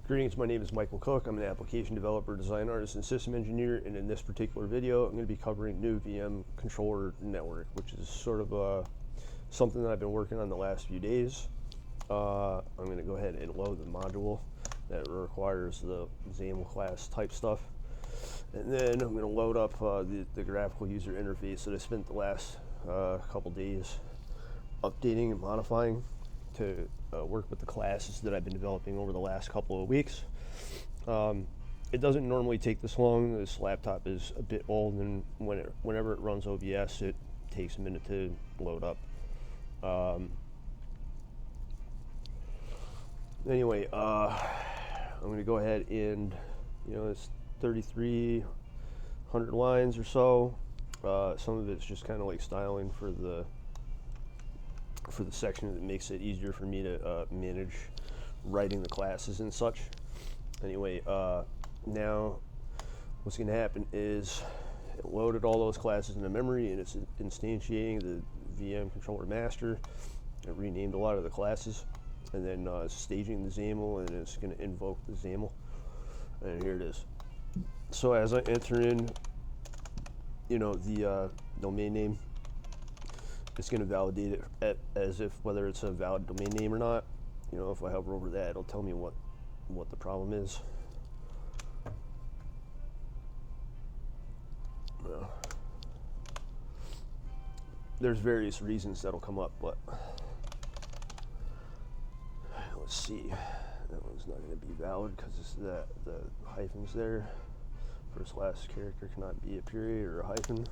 Greetings, my name is Michael Cook. I'm an application developer, design artist, and system engineer, and in this particular video I'm going to be covering New-VmController-Network, which is sort of something that I've been working on the last few days. I'm going to go ahead and load the module that requires the XAML class type stuff, and then I'm going to load up the graphical user interface that I spent the last couple days updating and modifying to work with the classes that I've been developing over the last couple of weeks. It doesn't normally take this long. This laptop is a bit old, and whenever it runs OBS, it takes a minute to load up. Anyway, I'm going to go ahead and, it's 3,300 lines or so. Some of it's just kind of like styling for the section that makes it easier for me to manage writing the classes and such. Anyway, now what's going to happen is it loaded all those classes into memory, and it's instantiating the NewVmController master. It renamed a lot of the classes, and then staging the XAML, and it's going to invoke the XAML. And here it is. So as I enter in, the domain name, it's going to validate it as if whether it's a valid domain name or not. If I hover over that, it'll tell me what the problem is. Well, there's various reasons that'll come up, but let's see. That one's not going to be valid because the hyphens there. First last character cannot be a period or a hyphen.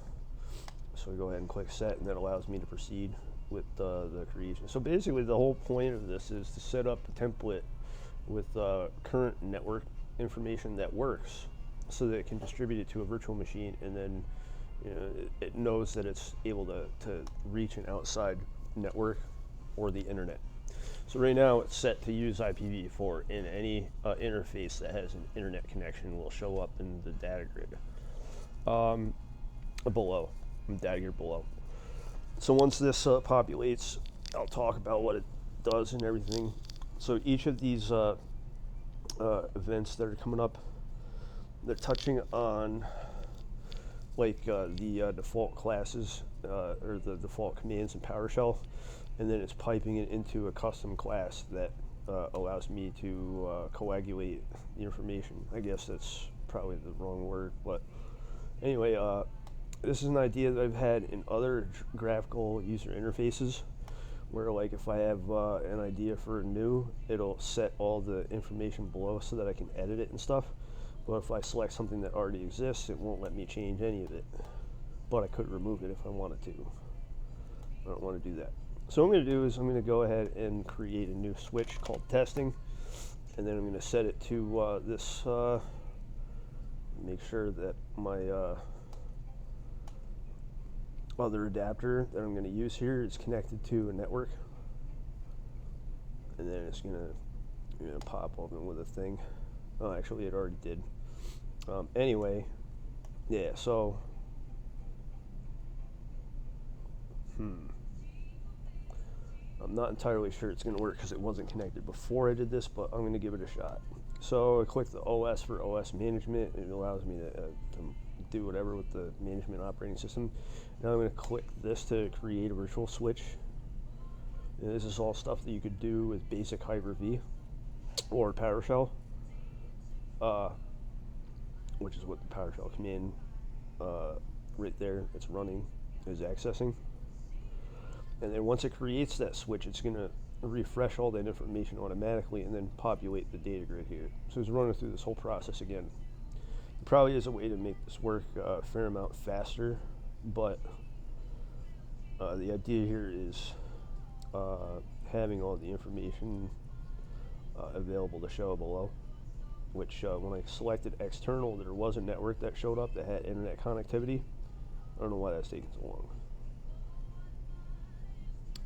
So I go ahead and click set, and that allows me to proceed with the creation. So basically the whole point of this is to set up a template with current network information that works, so that it can distribute it to a virtual machine, and then it knows that it's able to reach an outside network or the internet. So right now it's set to use IPv4, and any interface that has an internet connection will show up in the data grid below. Data grid below. So once this populates, I'll talk about what it does and everything. So each of these events that are coming up, they're touching on like the default classes or the default commands in PowerShell, and then it's piping it into a custom class that allows me to coagulate the information. I guess that's probably the wrong word, but anyway, this is an idea that I've had in other graphical user interfaces, where like if I have an idea for a new, it'll set all the information below so that I can edit it and stuff. But if I select something that already exists, it won't let me change any of it. But I could remove it if I wanted to. I don't want to do that. So what I'm going to do is I'm going to go ahead and create a new switch called testing, and then I'm going to set it to this. Make sure that my other adapter that I'm going to use here is connected to a network, and then it's going to pop open with a thing. Oh, actually it already did. Anyway, yeah, so I'm not entirely sure it's going to work because it wasn't connected before I did this, but I'm going to give it a shot. So I click the OS for OS management, and it allows me to do whatever with the management operating system. Now I'm going to click this to create a virtual switch. And this is all stuff that you could do with basic Hyper-V or PowerShell, which is what the PowerShell command right there it's running is accessing. And then once it creates that switch, it's going to refresh all that information automatically and then populate the data grid here. So it's running through this whole process again. There probably is a way to make this work a fair amount faster, but the idea here is having all the information available to show below, which when I selected external, there was a network that showed up that had internet connectivity. I don't know why that's taking so long.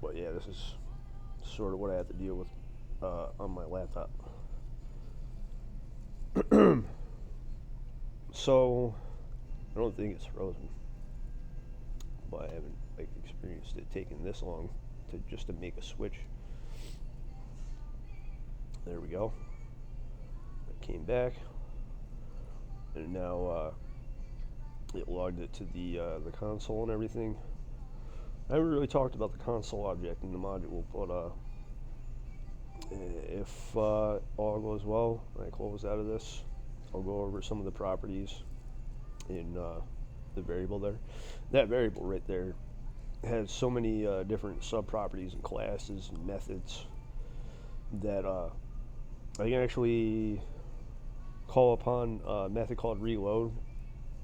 But yeah, this is sort of what I have to deal with on my laptop. So I don't think it's frozen, but I haven't experienced it taking this long just to make a switch. There we go. came back, and now it logged it to the console and everything. I haven't really talked about the console object in the module, but if all goes well, when I close out of this, I'll go over some of the properties in the variable there. That variable right there has so many different sub-properties and classes and methods that I can actually call upon a method called reload,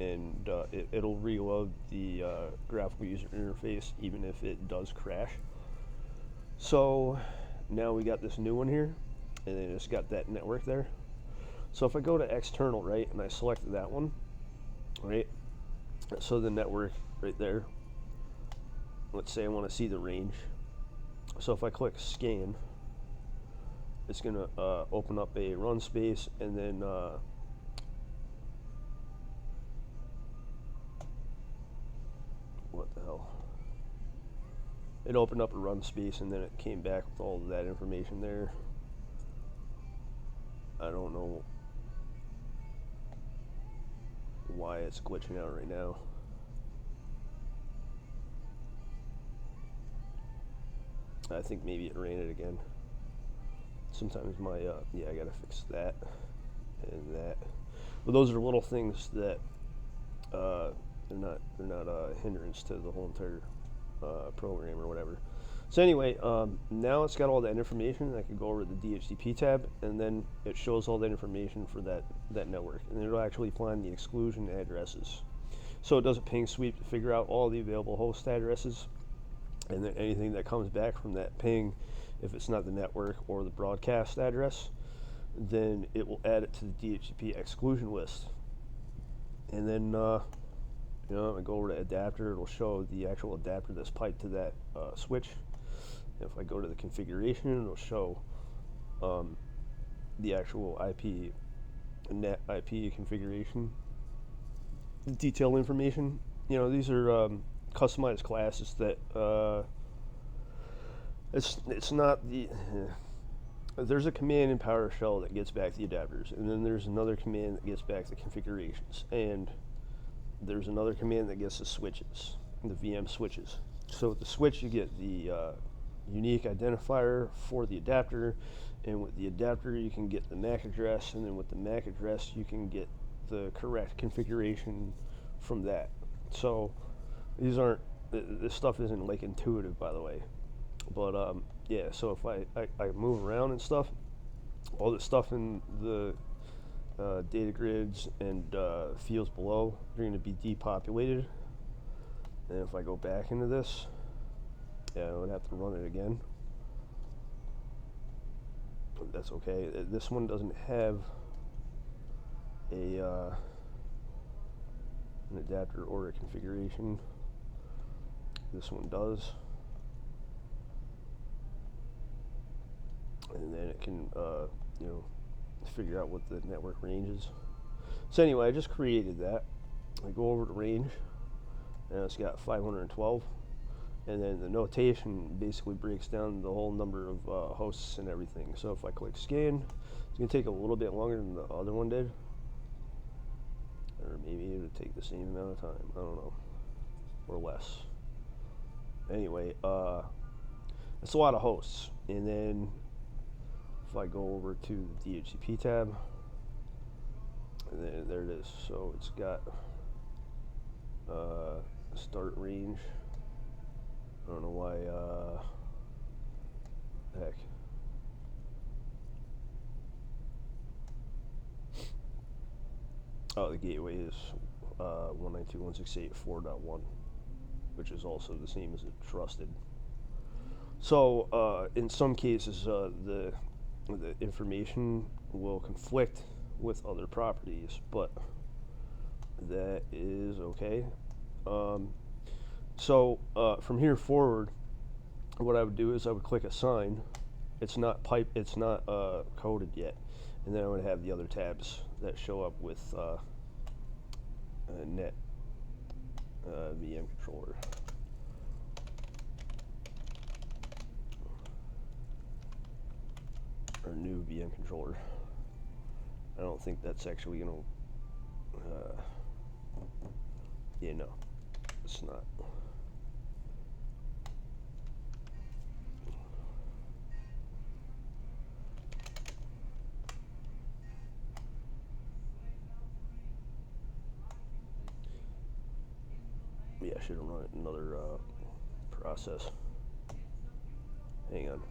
and it'll reload the graphical user interface even if it does crash. So now we got this new one here, and then it's got that network there. So if I go to external, right, and I select that one, right, so the network right there, let's say I want to see the range. So if I click scan, it's going to open up a run space, and then what the hell? It opened up a run space, and then it came back with all of that information there. I don't know why it's glitching out right now. I think maybe it ran it again. Sometimes my yeah, I gotta fix that and that. But those are little things that they're not a hindrance to the whole entire program or whatever. So anyway, now it's got all that information. I can go over to the DHCP tab, and then it shows all that information for that network, and it'll actually find the exclusion addresses. So it does a ping sweep to figure out all the available host addresses, and then anything that comes back from that ping, if it's not the network or the broadcast address, then it will add it to the DHCP exclusion list. And then you know, I go over to adapter, it'll show the actual adapter that's piped to that switch. If I go to the configuration, it'll show the actual net IP configuration, detailed information. You know, these are customized classes that it's not the there's a command in PowerShell that gets back the adapters, and then there's another command that gets back the configurations, and there's another command that gets the switches, the VM switches. So with the switch, you get the unique identifier for the adapter, and with the adapter, you can get the MAC address, and then with the MAC address, you can get the correct configuration from that. So these aren't, this stuff isn't like intuitive, by the way. But yeah, so if I move around and stuff, all the stuff in the data grids and fields below are going to be depopulated. And if I go back into this, yeah, I would have to run it again. But that's okay. This one doesn't have an adapter or a configuration. This one does. And then it can, you know, figure out what the network range is. So anyway, I just created that. I go over to range, and it's got 512. And then the notation basically breaks down the whole number of hosts and everything. So if I click scan, it's going to take a little bit longer than the other one did. Or maybe it would take the same amount of time. I don't know. Or less. Anyway, it's a lot of hosts. And then if I go over to the DHCP tab, and then there it is. So it's got start range. I don't know why, heck. Oh, the gateway is 192.168.4.1, which is also the same as a trusted. So in some cases, the information will conflict with other properties, but that is okay. So from here forward, what I would do is I would click assign. It's not coded yet, and then I would have the other tabs that show up with net NewVmController. Or NewVmController. I don't think that's actually gonna, yeah, no, it's not. Yeah, I should have run another process. Hang on.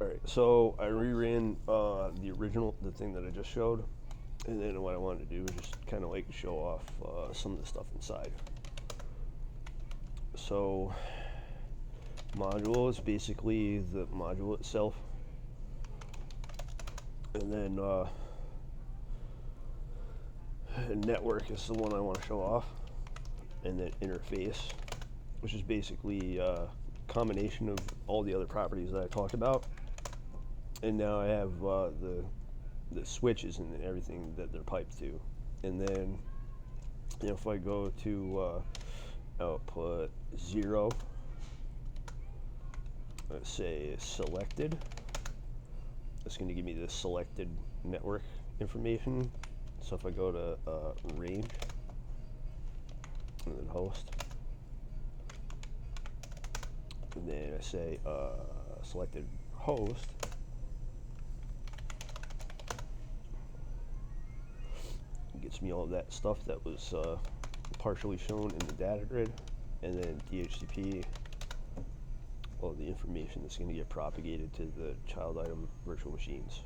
Alright, so I reran the original, the thing that I just showed, and then what I wanted to do was just kind of like show off some of the stuff inside. So, module is basically the module itself, and then network is the one I want to show off, and then interface, which is basically a combination of all the other properties that I talked about. And now I have the switches and everything that they're piped to. And then if I go to output 0, let's say selected, it's going to give me the selected network information. So if I go to range and then host, and then I say selected host, it gets me all of that stuff that was partially shown in the data grid, and then DHCP, all the information that's going to get propagated to the child item virtual machines.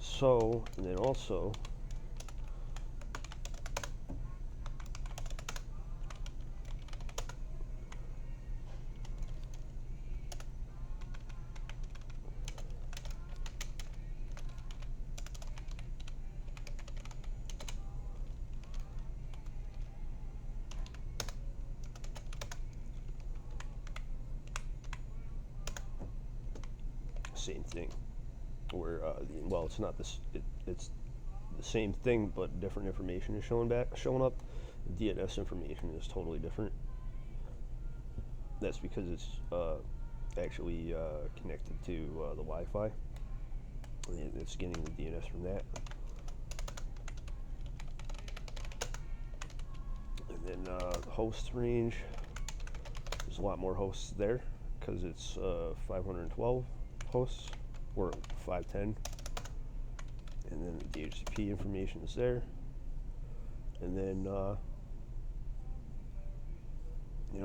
So, and then also same thing, where well, it's not this, it's the same thing but different information is showing up. The DNS information is totally different. That's because it's actually connected to the Wi-Fi, and it's getting the DNS from that. And then the host range, there's a lot more hosts there because it's 512 hosts, or 510, and then the DHCP information is there, and then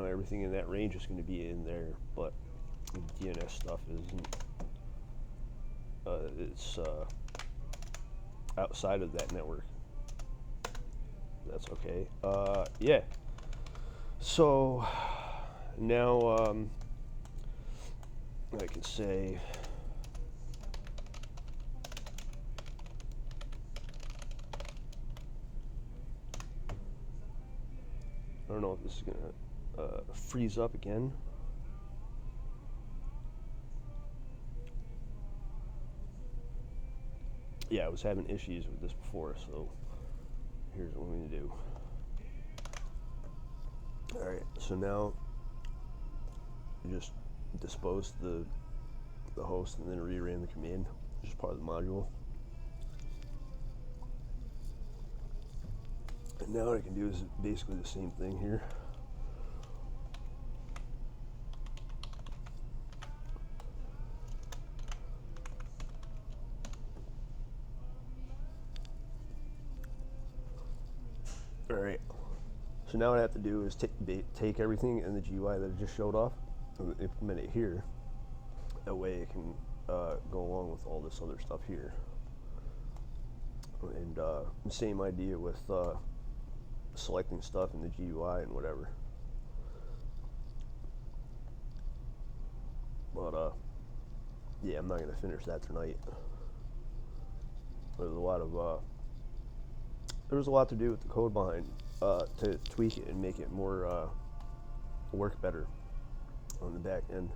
everything in that range is going to be in there, but the DNS stuff isn't. It's outside of that network. That's okay. Yeah. So now I can say I don't know if this is gonna freeze up again. Yeah, I was having issues with this before, so here's what I'm gonna do. Alright, so now you just dispose the host and then reran the command, which is part of the module. And now what I can do is basically the same thing here. Alright, so now what I have to do is take everything in the GUI that I just showed off and implement it here. That way it can go along with all this other stuff here. And same idea with selecting stuff in the GUI and whatever. But yeah, I'm not going to finish that tonight. There's a lot of there's a lot to do with the code behind to tweak it and make it more work better on the back end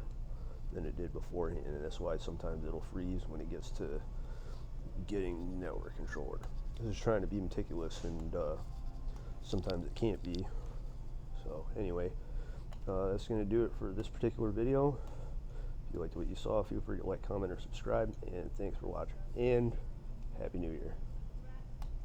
than it did beforehand, and that's why sometimes it'll freeze when it gets to getting network controller. This is trying to be meticulous, and sometimes it can't be. So anyway, that's going to do it for this particular video. If you liked what you saw, feel free to like, comment, or subscribe, and thanks for watching, and Happy New Year.